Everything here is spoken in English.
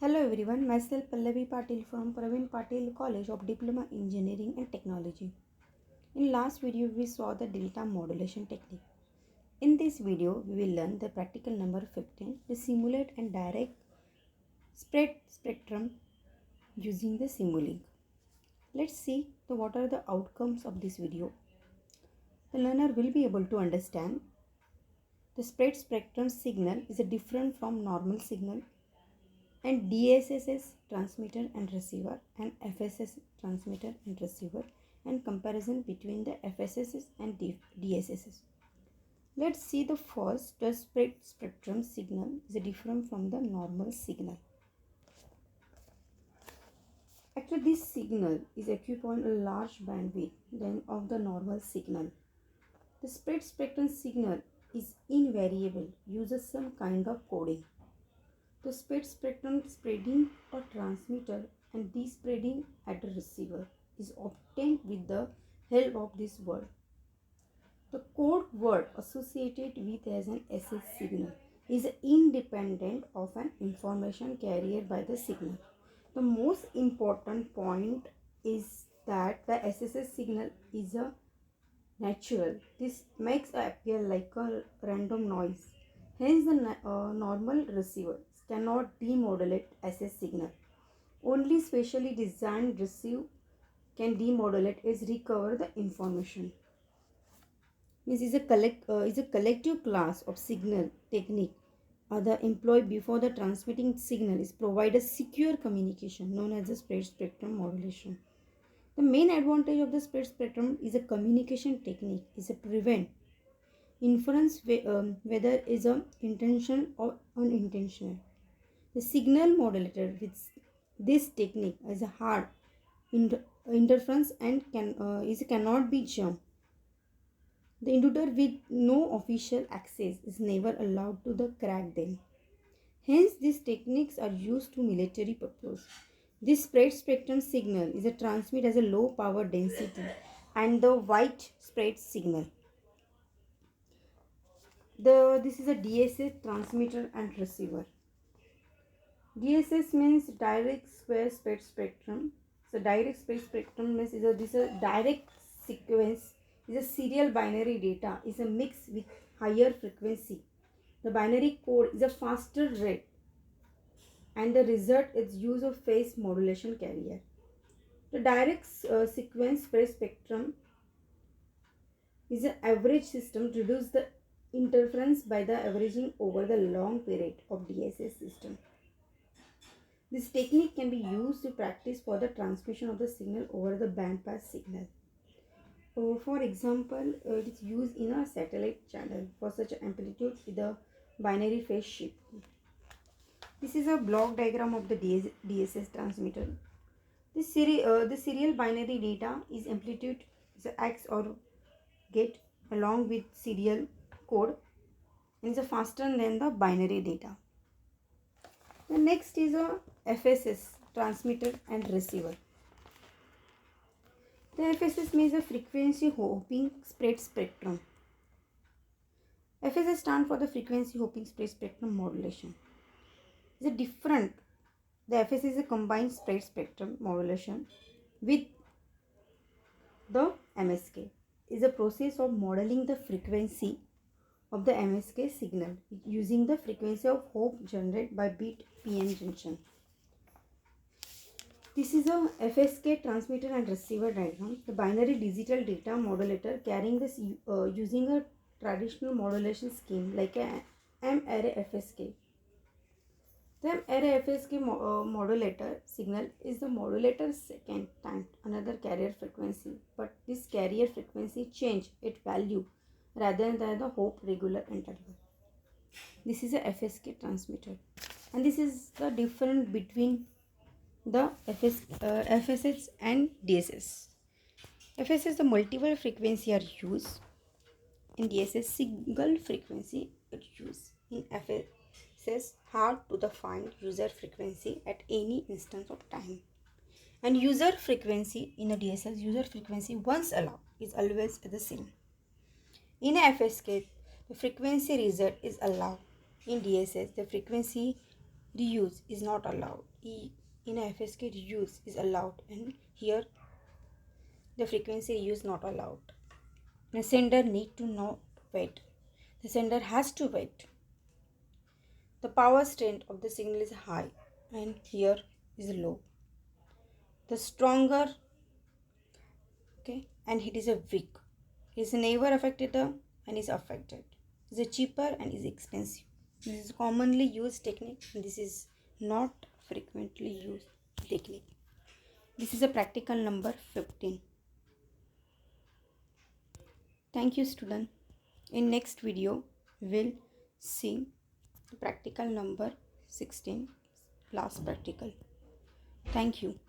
Hello everyone, myself Pallavi Patil from Praveen Patil College of Diploma Engineering and Technology. In last video we saw the delta modulation technique. In this video we will learn the practical number 15 to simulate and direct spread spectrum using the Simulink. Let's see what are the outcomes of this video. The learner will be able to understand the spread spectrum signal is different from normal signal, and DSSS transmitter and receiver and FSS transmitter and receiver, and comparison between the FSS and DSSS. Let's see the first. The spread spectrum signal is different from the normal signal. Actually, this signal is occupying a large bandwidth than of the normal signal. The spread spectrum signal is invariable, uses some kind of coding. The spread spectrum spreading a transmitter and de-spreading at a receiver is obtained with the help of this word. The code word associated with as an SS signal is independent of an information carrier by the signal. The most important point is that the SSS signal is a natural. This makes it appear like a random noise. Hence, the normal receiver cannot demodulate SS signal. Only specially designed receiver can demodulate is recover the information. This is a collective class of signal technique the employed before the transmitting signal is provide a secure communication known as the spread spectrum modulation. The main advantage of the spread spectrum is a communication technique is a prevent inference whether is a intentional or unintentional. The signal modulator with this technique is a hard interference and cannot be jumped. The intruder with no official access is never allowed to crack them. Hence, these techniques are used to military purpose. This spread spectrum signal is a transmit as a low power density and the white spread signal. This is a DSS transmitter and receiver. DSS means direct square spread spectrum. So direct spread spectrum means this is a direct sequence, is a serial binary data, is a mix with higher frequency. The binary code is a faster rate and the result is use of phase modulation carrier. The direct sequence spread spectrum is an average system to reduce the interference by the averaging over the long period of DSS system. This technique can be used to practice for the transmission of the signal over the bandpass signal. For example, it is used in a satellite channel for such amplitude with a binary phase shift. This is a block diagram of the DSS transmitter. The serial binary data is amplitude is X or get along with serial code and is faster than the binary data. The next is a FSS transmitter and receiver. The FSS means a frequency hopping spread spectrum. FSS stands for the frequency hopping spread spectrum modulation. The FSS is a combined spread spectrum modulation with the MSK. Is a process of modeling the frequency of the MSK signal using the frequency of hop generated by bit PN junction. This is a FSK transmitter and receiver diagram. The binary digital data modulator carrying this using a traditional modulation scheme like a M-array FSK. The M-array FSK modulator signal is the modulator's second time another carrier frequency, but this carrier frequency change its value rather than the hop regular interval. This is a FSK transmitter, and this is the difference between the FSS and DSS. FSS the multiple frequency are used. In DSS single frequency is used. In FSS hard to find user frequency at any instance of time. And user frequency in a DSS user frequency once allowed is always the same. In FSK the frequency result is allowed. In DSS the frequency reuse is not allowed. In a FSK, reuse is allowed, and here the frequency reuse not allowed. The sender need to not wait. The sender has to wait. The power strength of the signal is high, and here is low. The stronger, okay, and it is a weak. It is never affected and is affected. It is a cheaper and is expensive. This is commonly used technique. This is not frequently used technique. This is a practical number 15. Thank you, student. In next video, we'll see practical number 16, last practical. Thank you.